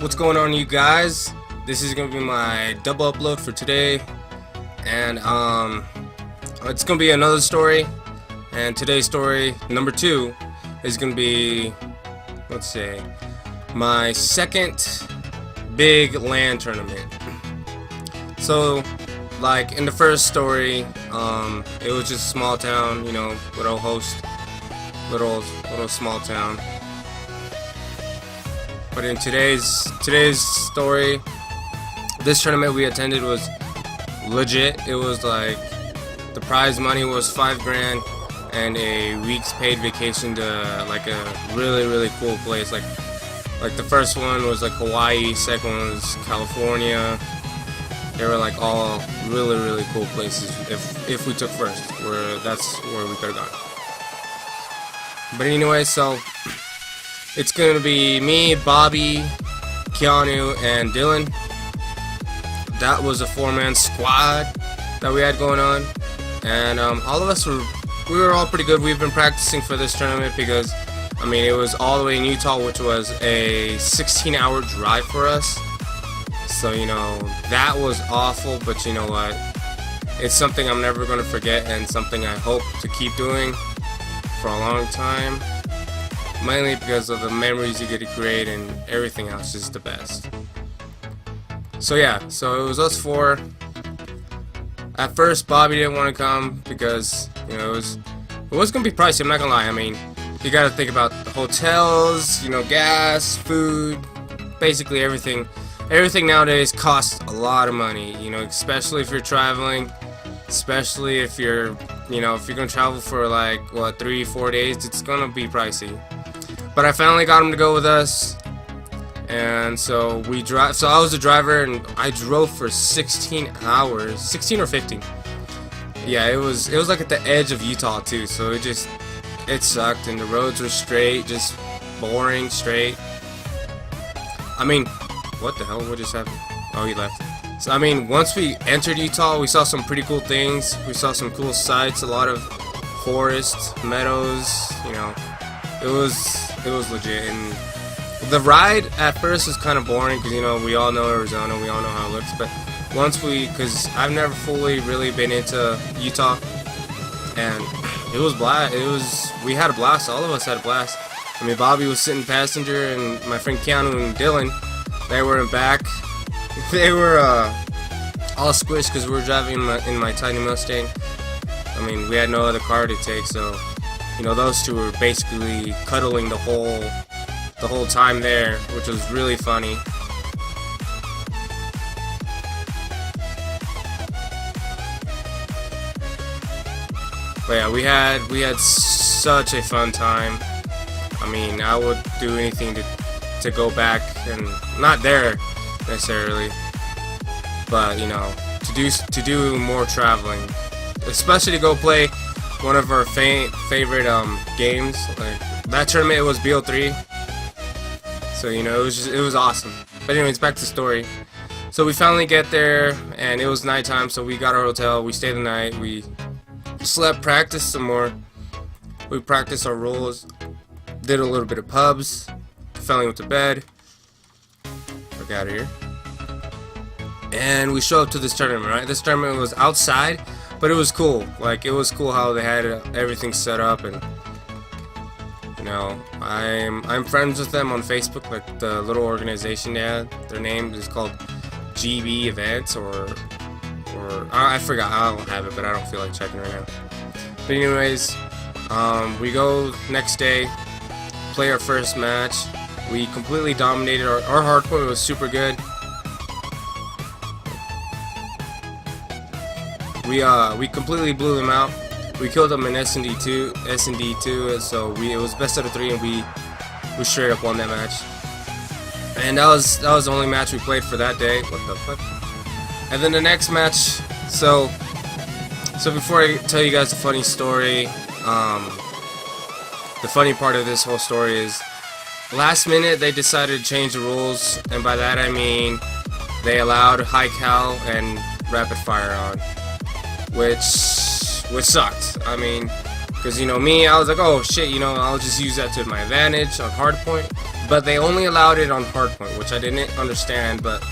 What's going on, you guys? This is gonna be my double upload for today, and it's gonna be another story. And today's story number 2 is gonna be, let's say, my second big LAN tournament. So, like in the first story, it was just a small town, you know, little host, little small town. But in today's story, this tournament we attended was legit. It was like the prize money was $5 grand and a week's paid vacation to like a really cool place. Like the first one was like Hawaii, second one was California. They were like all really cool places. If we took first, that's where we could have gone. But anyway, so it's gonna be me, Bobby, Keanu, and Dylan. That was a 4-man squad that we had going on, and all of us we were all pretty good. We've been practicing for this tournament because, I mean, it was all the way in Utah, which was a 16-hour drive for us. So, you know, that was awful, but you know what? It's something I'm never gonna forget, and something I hope to keep doing for a long time. Mainly because of the memories you get to create, and everything else is the best. So yeah, so it was us 4. At first, Bobby didn't want to come because, you know, it was gonna be pricey. I'm not gonna lie. I mean, you gotta think about the hotels, you know, gas, food, basically everything. Everything nowadays costs a lot of money. You know, especially if you're traveling, especially if you're, you know, if you're gonna travel for like what 3-4 days, it's gonna be pricey. But I finally got him to go with us, and so we drive. So I was the driver, and I drove for 16 hours, 16 or 15. Yeah, it was like at the edge of Utah too. So it sucked, and the roads were straight, just boring, straight. I mean, what the hell? What just happened? Oh, he left. So I mean, once we entered Utah, we saw some pretty cool things. We saw some cool sights, a lot of forests, meadows. You know, it was legit. And the ride at first was kind of boring because, you know, we all know Arizona, we all know how it looks. But once because I've never fully really been into Utah, and it was we had a blast. All of us had a blast. I mean, Bobby was sitting passenger, and my friend Keanu and Dylan, they were in back. They were all squished because we were driving in my tiny Mustang. I mean, we had no other car to take, so, you know, those two were basically cuddling the whole time there, which was really funny. But yeah, we had such a fun time. I mean, I would do anything to go back, and not there necessarily, but you know, to do more traveling, especially to go play one of our favorite games. Like that tournament, it was BO3, so you know, it was awesome. But anyways, back to the story. So we finally get there, and it was nighttime, so we got our hotel, we stayed the night, we slept, practiced some more, we practiced our rules, did a little bit of pubs, finally went to bed, got out of here, and we show up to this tournament, right? This tournament was outside, but it was cool. Like, it was cool how they had everything set up, and you know, I'm friends with them on Facebook, like the little organization they had. Their name is called GB Events, or I forgot. I don't have it, but I don't feel like checking right now. But anyways, we go next day, play our first match. We completely dominated. Our hardpoint was super good. We completely blew them out. We killed them in S&D2, so it was best out of 3, and we straight up won that match. And that was the only match we played for that day. What the fuck? And then the next match. So before I tell you guys the funny story, the funny part of this whole story is, last minute they decided to change the rules, and by that I mean they allowed high cal and rapid fire on, which sucked. I mean, because, you know, me, I was like, oh shit, you know, I'll just use that to my advantage on hardpoint. but they only allowed it on hardpoint, which I didn't understand. But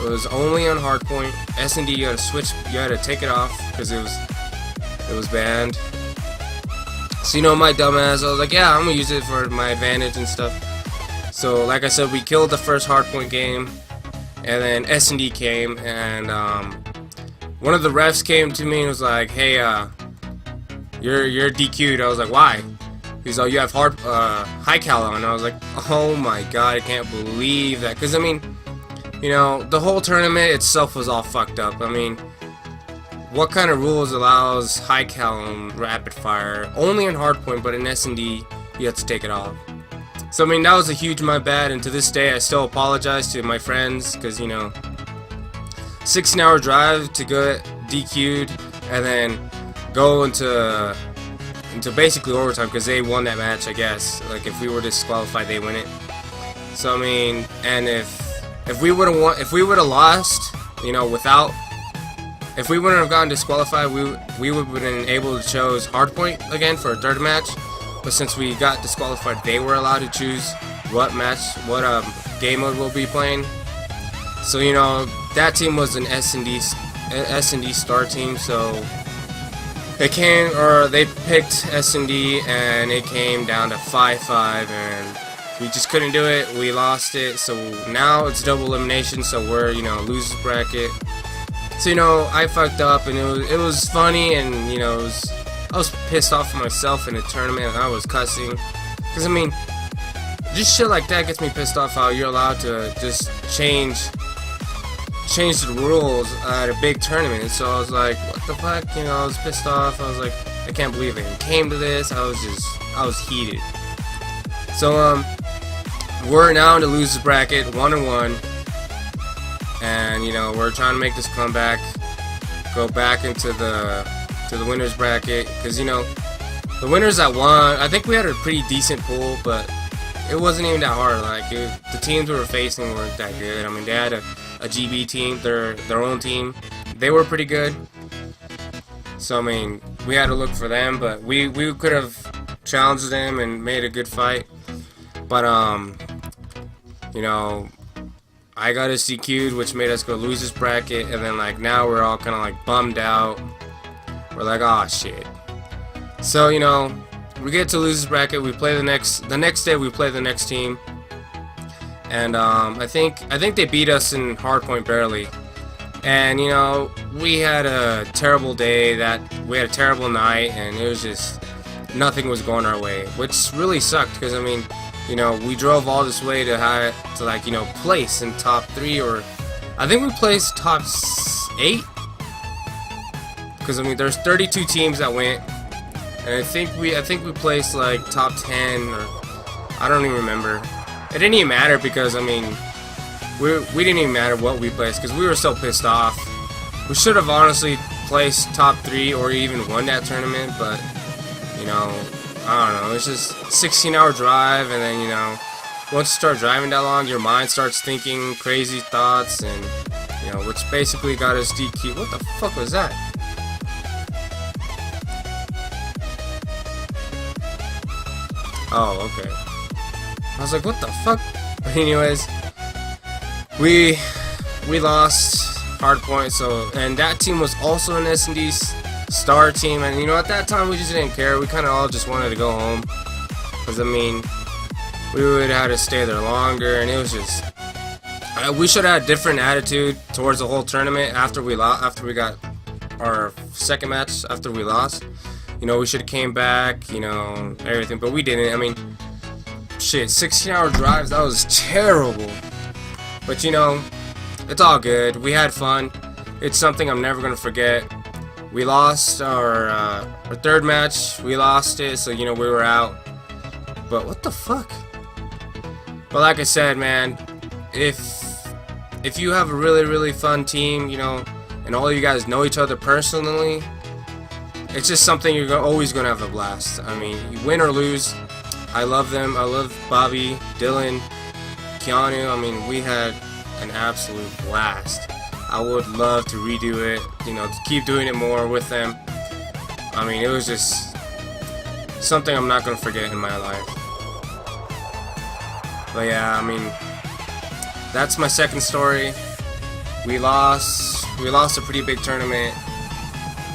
it was only on hardpoint. S&D, you had to switch, you had to take it off because it was banned. So you know, my dumbass, I was like, yeah, I'm gonna use it for my advantage and stuff. So like I said, we killed the first hardpoint game, and then S&D came, and one of the refs came to me and was like, hey, you're DQ'd. I was like, why? He's like, you have high cal on. And I was like, oh my god, I can't believe that. Because I mean, you know, the whole tournament itself was all fucked up. I mean, what kind of rules allows high cal on rapid fire? Only in hardpoint, but in S&D you have to take it off. So I mean, that was a huge my bad, and to this day I still apologize to my friends, because you know, 16-hour drive to get DQ'd and then go into basically overtime because they won that match, I guess. Like if we were disqualified, they win it. So I mean, and if we would have lost, you know, if we wouldn't have gotten disqualified, we would have been able to choose hardpoint again for a third match. But since we got disqualified, they were allowed to choose what game mode we'll be playing. So you know, that team was an S&D star team, so they picked S&D, and it came down to 5-5, and we just couldn't do it. We lost it, so now it's double elimination. So we're, you know, losers bracket. So you know, I fucked up, and it was funny, and you know, I was pissed off at myself in the tournament, and I was cussing, because I mean, just shit like that gets me pissed off. How you're allowed to just change the rules at a big tournament. And so I was like, what the fuck, you know, I was pissed off. I was like, I can't believe it came to this. I was heated. So we're now in the losers bracket, 1-1, and you know, we're trying to make this comeback, go back into the winners bracket, because you know, the winners that won, I think we had a pretty decent pool, but it wasn't even that hard. Like the teams we were facing weren't that good. I mean, they had a GB team, their own team. They were pretty good. So I mean, we had to look for them, but we could have challenged them and made a good fight. But you know, I got us DQ'd, which made us go losers bracket, and then like now we're all kind of like bummed out. We're like, oh shit. So you know, we get to losers bracket. We play the next day. We play the next team, and I think they beat us in hardpoint barely. And you know, we had a terrible day. We had a terrible night, and it was just nothing was going our way, which really sucked. Because I mean, you know, we drove all this way to like, you know, place in top 3, or I think we placed top 8. Because I mean, there's 32 teams that went, and I think we placed like top 10, or I don't even remember. It didn't even matter, because I mean, we didn't even matter what we placed, because we were so pissed off. We should have honestly placed top 3 or even won that tournament, but you know, I don't know. It's just 16-hour drive, and then you know, once you start driving that long, your mind starts thinking crazy thoughts, and you know, which basically got us DQ. What the fuck was that? Oh, okay. I was like, what the fuck? But anyways, we lost hardpoint. So, and that team was also an S&D star team, and you know, at that time we just didn't care. We kind of all just wanted to go home, because I mean, we would have to stay there longer, and it was just we should have had a different attitude towards the whole tournament after we got our second match after we lost. You know, we should have came back, you know, everything, but we didn't. I mean, shit, 16-hour drives, that was terrible. But you know, it's all good. We had fun. It's something I'm never gonna forget. We lost our third match. We lost it, so you know, we were out. But what the fuck? But like I said, man, if you have a really fun team, you know, and all you guys know each other personally, it's just something you're always gonna have a blast. I mean, you win or lose, I love them. I love Bobby, Dylan, Keanu. I mean, we had an absolute blast. I would love to redo it, you know, to keep doing it more with them. I mean, it was just something I'm not gonna forget in my life. But yeah, I mean, that's my second story. We lost a pretty big tournament,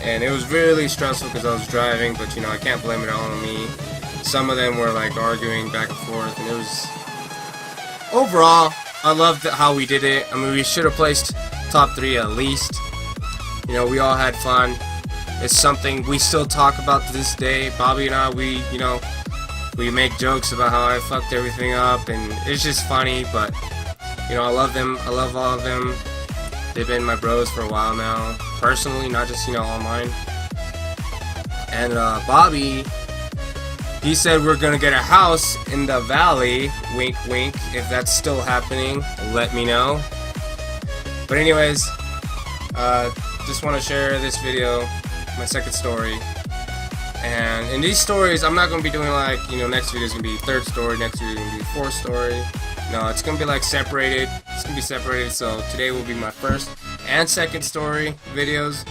and it was really stressful because I was driving, but you know, I can't blame it all on me. Some of them were like arguing back and forth, and it was, overall, I loved how we did it. I mean, we should have placed top 3 at least. You know, we all had fun. It's something we still talk about to this day. Bobby and I, we make jokes about how I fucked everything up, and it's just funny, but you know, I love them. I love all of them. They've been my bros for a while now, personally, not just, you know, online. And Bobby, he said we're gonna get a house in the valley, wink wink. If that's still happening, let me know. But anyways, just want to share this video, my second story. And in these stories, I'm not going to be doing like, you know, next video is going to be third story, next video is going to be fourth story. No, it's going to be like separated. It's going to be separated, so today will be my first and second story videos.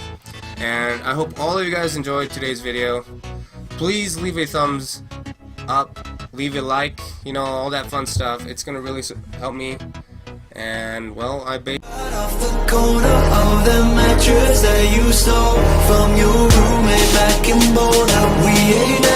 And I hope all of you guys enjoyed today's video. Please leave a thumbs up, leave a like, you know, all that fun stuff. It's going to really help me. And well, I bet off the corner of the mattress that you stole from your roommate back in Boulder. We ain't